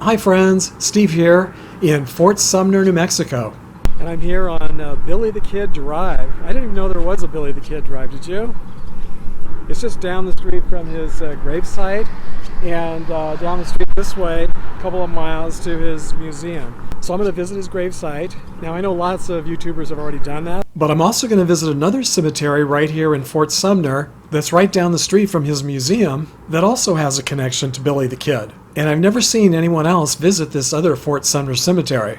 Hi friends, Steve here in Fort Sumner, New Mexico. And I'm here on Billy the Kid Drive. I didn't even know there was a Billy the Kid Drive, did you? It's just down the street from his gravesite and down the street this way, a couple of miles to his museum. So I'm going to visit his gravesite. Now I know lots of YouTubers have already done that, but I'm also going to visit another cemetery right here in Fort Sumner that's right down the street from his museum that also has a connection to Billy the Kid. And I've never seen anyone else visit this other Fort Sumner cemetery.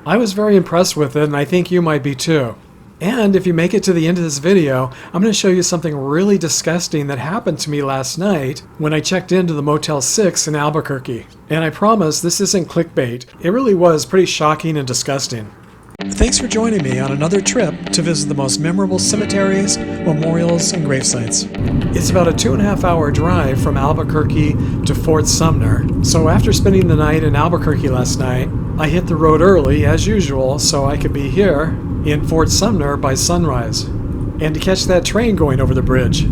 I was very impressed with it, and I think you might be too. And if you make it to the end of this video, I'm going to show you something really disgusting that happened to me last night when I checked into the Motel 6 in Albuquerque. And I promise this isn't clickbait. It really was pretty shocking and disgusting. Thanks for joining me on another trip to visit the most memorable cemeteries, memorials, and gravesites. It's about a 2.5-hour drive from Albuquerque to Fort Sumner. So after spending the night in Albuquerque last night, I hit the road early, as usual, so I could be here in Fort Sumner by sunrise, and to catch that train going over the bridge.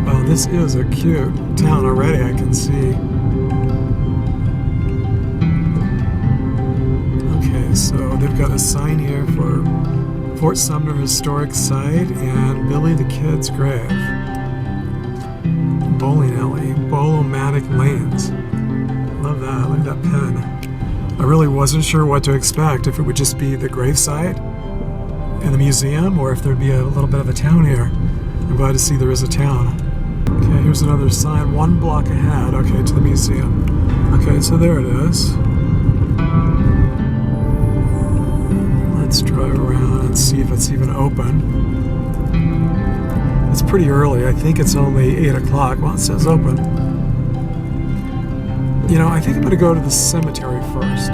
Well, this is a cute town already, I can see. Okay, so they've got a sign here for Fort Sumner Historic Site and Billy the Kid's grave. Bowling alley, Bolomatic Lanes. Love that, look at that pen. I really wasn't sure what to expect, if it would just be the gravesite and the museum, or if there'd be a little bit of a town here. I'm glad to see there is a town. Okay, here's another sign, 1 block ahead, okay, to the museum. Okay, so there it is. Let's drive around and see if it's even open. It's pretty early, I think it's only 8 o'clock. Well, it says open. You know, I think I'm going to go to the cemetery first.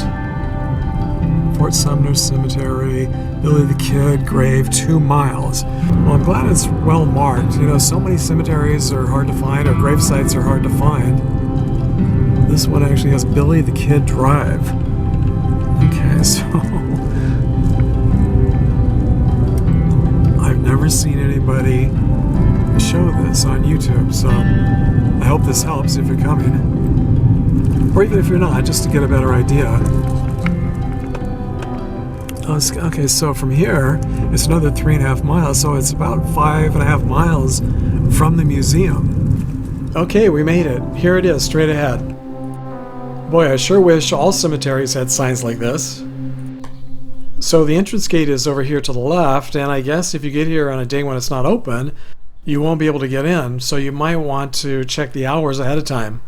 Fort Sumner Cemetery, Billy the Kid, grave, 2 miles. Well, I'm glad it's well marked. You know, so many cemeteries are hard to find, or grave sites are hard to find. This one actually has Billy the Kid Drive. Okay, so I've never seen anybody show this on YouTube, so I hope this helps if you're coming, or even if you're not, just to get a better idea. Okay, so from here it's another 3.5 miles, so it's about 5.5 miles from the museum. Okay, we made it. Here it is, straight ahead. Boy, I sure wish all cemeteries had signs like this. So the entrance gate is over here to the left, and I guess if you get here on a day when it's not open, you won't be able to get in, so you might want to check the hours ahead of time.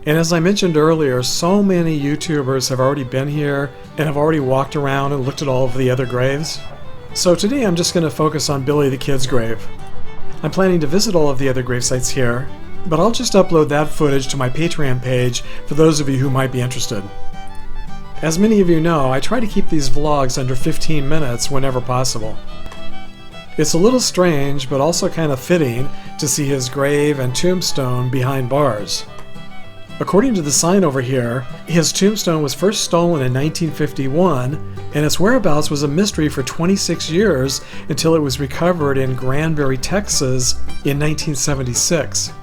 And as I mentioned earlier, so many YouTubers have already been here and have already walked around and looked at all of the other graves. So today I'm just going to focus on Billy the Kid's grave. I'm planning to visit all of the other gravesites here, but I'll just upload that footage to my Patreon page for those of you who might be interested. As many of you know, I try to keep these vlogs under 15 minutes whenever possible. It's a little strange, but also kind of fitting to see his grave and tombstone behind bars. According to the sign over here, his tombstone was first stolen in 1951, and its whereabouts was a mystery for 26 years until it was recovered in Granbury, Texas in 1976.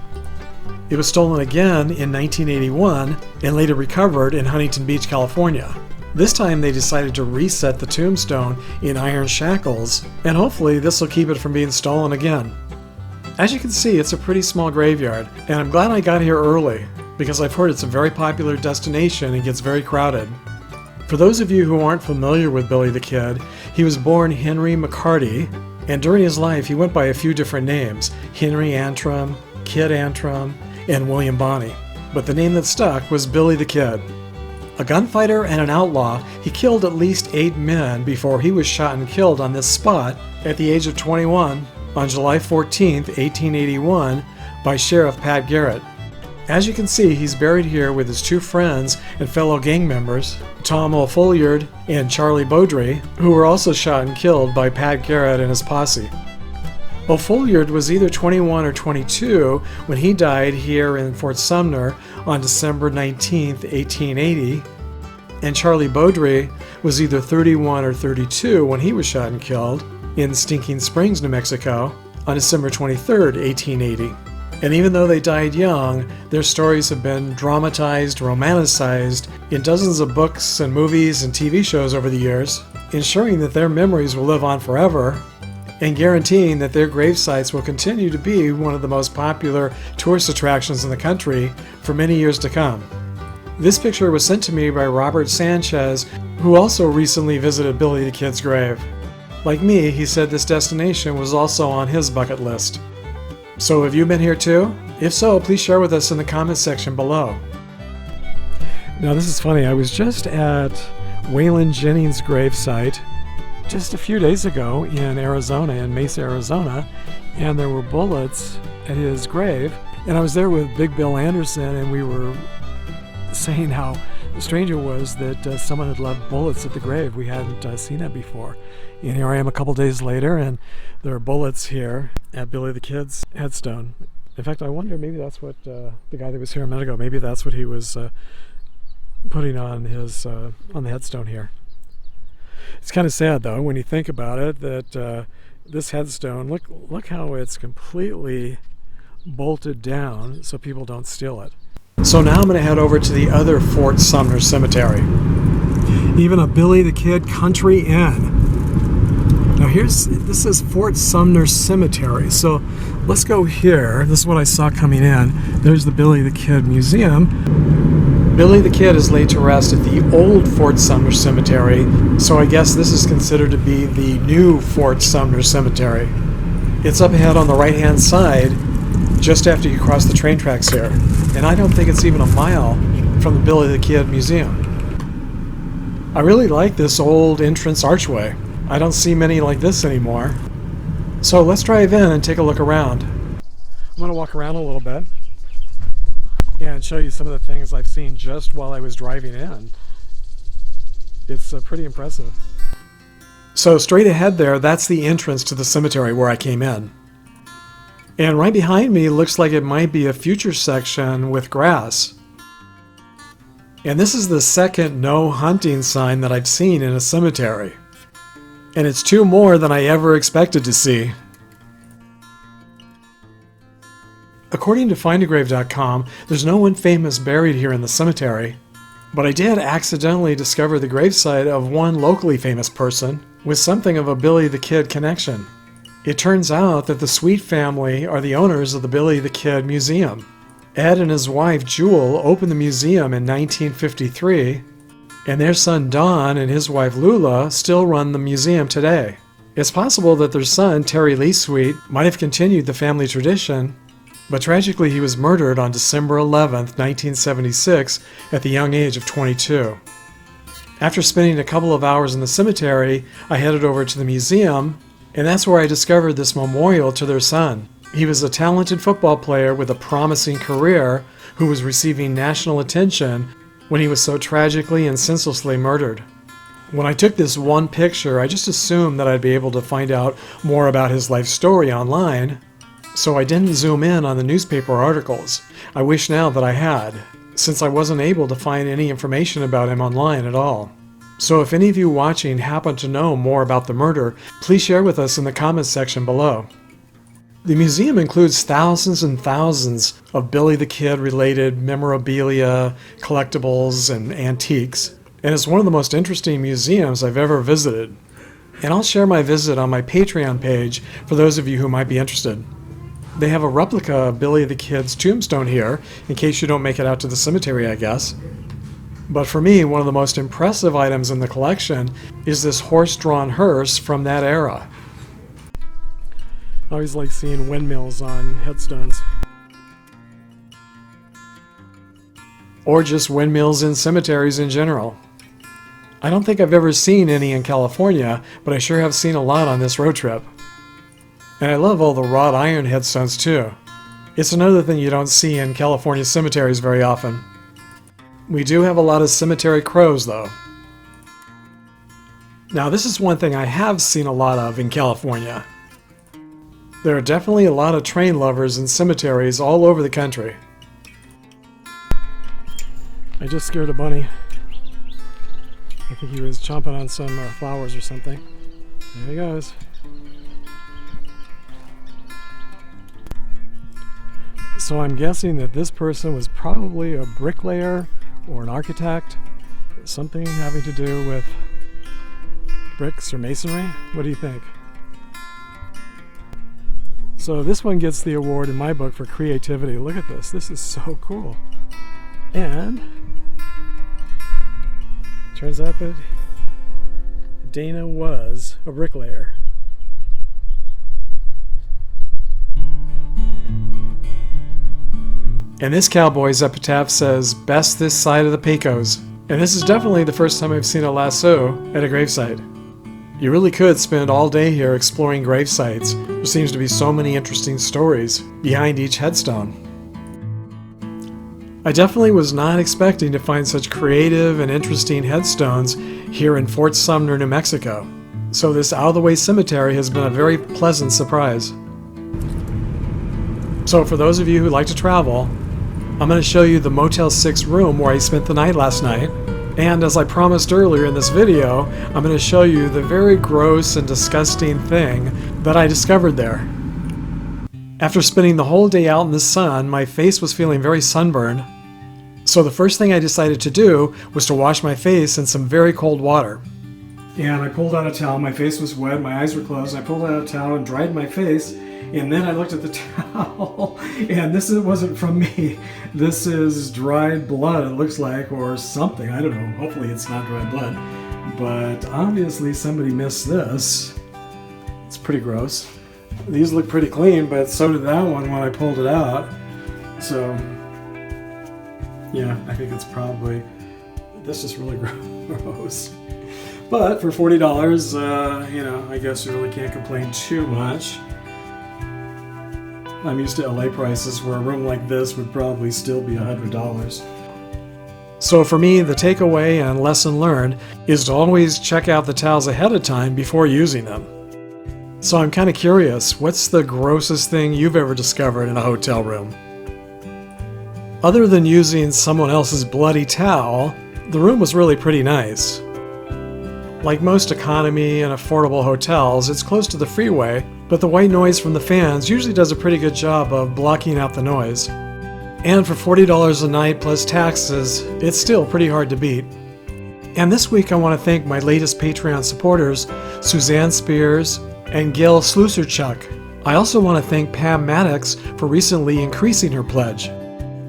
It was stolen again in 1981 and later recovered in Huntington Beach, California. This time they decided to reset the tombstone in iron shackles, and hopefully this will keep it from being stolen again. As you can see, it's a pretty small graveyard, and I'm glad I got here early, because I've heard it's a very popular destination and gets very crowded. For those of you who aren't familiar with Billy the Kid, he was born Henry McCarty, and during his life he went by a few different names: Henry Antrim, Kid Antrim, and William Bonney. But the name that stuck was Billy the Kid. A gunfighter and an outlaw, he killed at least 8 men before he was shot and killed on this spot at the age of 21 on July 14, 1881 by Sheriff Pat Garrett. As you can see, he's buried here with his 2 friends and fellow gang members, Tom O'Folliard and Charlie Boudrie, who were also shot and killed by Pat Garrett and his posse. O'Folliard was either 21 or 22 when he died here in Fort Sumner on December 19, 1880, and Charlie Boudrie was either 31 or 32 when he was shot and killed in Stinking Springs, New Mexico on December 23, 1880. And even though they died young, their stories have been dramatized, romanticized in dozens of books and movies and TV shows over the years, ensuring that their memories will live on forever and guaranteeing that their gravesites will continue to be one of the most popular tourist attractions in the country for many years to come. This picture was sent to me by Robert Sanchez, who also recently visited Billy the Kid's grave. Like me, he said this destination was also on his bucket list. So have you been here too? If so, please share with us in the comments section below. Now this is funny, I was just at Waylon Jennings' gravesite just a few days ago in Arizona, in Mesa, Arizona, and there were bullets at his grave. And I was there with Big Bill Anderson, and we were saying how strange it was that someone had left bullets at the grave. We hadn't seen that before. And here I am a couple days later, and there are bullets here at Billy the Kid's headstone. In fact, I wonder, maybe that's what the guy that was here a minute ago, maybe that's what he was putting on his on the headstone here. It's kind of sad, though, when you think about it, that this headstone, look how it's completely bolted down so people don't steal it. So now I'm going to head over to the other Fort Sumner Cemetery. Even a Billy the Kid country inn. Now this is Fort Sumner Cemetery, so let's go here. This is what I saw coming in. There's the Billy the Kid Museum. Billy the Kid is laid to rest at the old Fort Sumner Cemetery, so I guess this is considered to be the new Fort Sumner Cemetery. It's up ahead on the right-hand side, just after you cross the train tracks here. And I don't think it's even a mile from the Billy the Kid Museum. I really like this old entrance archway. I don't see many like this anymore. So let's drive in and take a look around. I'm going to walk around a little bit and show you some of the things I've seen just while I was driving in. It's pretty impressive. So straight ahead there, that's the entrance to the cemetery where I came in. And right behind me looks like it might be a future section with grass. And this is the second no hunting sign that I've seen in a cemetery. And it's two more than I ever expected to see. According to findagrave.com, there's no one famous buried here in the cemetery, but I did accidentally discover the gravesite of one locally famous person with something of a Billy the Kid connection. It turns out that the Sweet family are the owners of the Billy the Kid Museum. Ed and his wife Jewel opened the museum in 1953, and their son Don and his wife Lula still run the museum today. It's possible that their son Terry Lee Sweet might have continued the family tradition, but tragically he was murdered on December 11th, 1976 at the young age of 22. After spending a couple of hours in the cemetery, I headed over to the museum, and that's where I discovered this memorial to their son. He was a talented football player with a promising career who was receiving national attention when he was so tragically and senselessly murdered. When I took this one picture, I just assumed that I'd be able to find out more about his life story online, so I didn't zoom in on the newspaper articles. I wish now that I had, since I wasn't able to find any information about him online at all. So if any of you watching happen to know more about the murder, please share with us in the comments section below. The museum includes thousands and thousands of Billy the Kid related memorabilia, collectibles, and antiques, and it's one of the most interesting museums I've ever visited. And I'll share my visit on my Patreon page for those of you who might be interested. They have a replica of Billy the Kid's tombstone here, in case you don't make it out to the cemetery, I guess. But for me, one of the most impressive items in the collection is this horse-drawn hearse from that era. I always like seeing windmills on headstones. Or just windmills in cemeteries in general. I don't think I've ever seen any in California, but I sure have seen a lot on this road trip. And I love all the wrought iron headstones too. It's another thing you don't see in California cemeteries very often. We do have a lot of cemetery crows though. Now this is one thing I have seen a lot of in California. There are definitely a lot of train lovers in cemeteries all over the country. I just scared a bunny. I think he was chomping on some flowers or something. There he goes. So I'm guessing that this person was probably a bricklayer or an architect, something having to do with bricks or masonry. What do you think? So this one gets the award in my book for creativity. Look at this. This is so cool. And turns out that Dana was a bricklayer. And this cowboy's epitaph says, "Best this side of the Pecos." And this is definitely the first time I've seen a lasso at a gravesite. You really could spend all day here exploring gravesites. There seems to be so many interesting stories behind each headstone. I definitely was not expecting to find such creative and interesting headstones here in Fort Sumner, New Mexico. So this out-of-the-way cemetery has been a very pleasant surprise. So for those of you who like to travel, I'm going to show you the Motel 6 room where I spent the night last night. And as I promised earlier in this video, I'm going to show you the very gross and disgusting thing that I discovered there. After spending the whole day out in the sun, my face was feeling very sunburned. So the first thing I decided to do was to wash my face in some very cold water. And I pulled out a towel. My face was wet, my eyes were closed. I pulled out a towel and dried my face. And then I looked at the towel, and this wasn't from me. This is dried blood, it looks like, or something. I don't know. Hopefully it's not dried blood. But obviously somebody missed this. It's pretty gross. These look pretty clean, but so did that one when I pulled it out. So, yeah, I think it's probably... This is really gross. But for $40, you know, I guess you really can't complain too much. I'm used to LA prices where a room like this would probably still be $100. So for me, the takeaway and lesson learned is to always check out the towels ahead of time before using them. So I'm kind of curious, what's the grossest thing you've ever discovered in a hotel room? Other than using someone else's bloody towel, the room was really pretty nice. Like most economy and affordable hotels, it's close to the freeway, but the white noise from the fans usually does a pretty good job of blocking out the noise. And for $40 a night plus taxes, it's still pretty hard to beat. And this week I want to thank my latest Patreon supporters, Suzanne Spears and Gail Sluserchuk. I also want to thank Pam Maddox for recently increasing her pledge.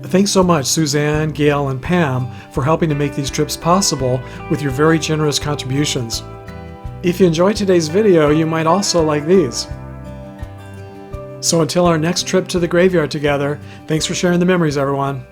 Thanks so much, Suzanne, Gail, and Pam, for helping to make these trips possible with your very generous contributions. If you enjoyed today's video, you might also like these. So until our next trip to the graveyard together, thanks for sharing the memories, everyone.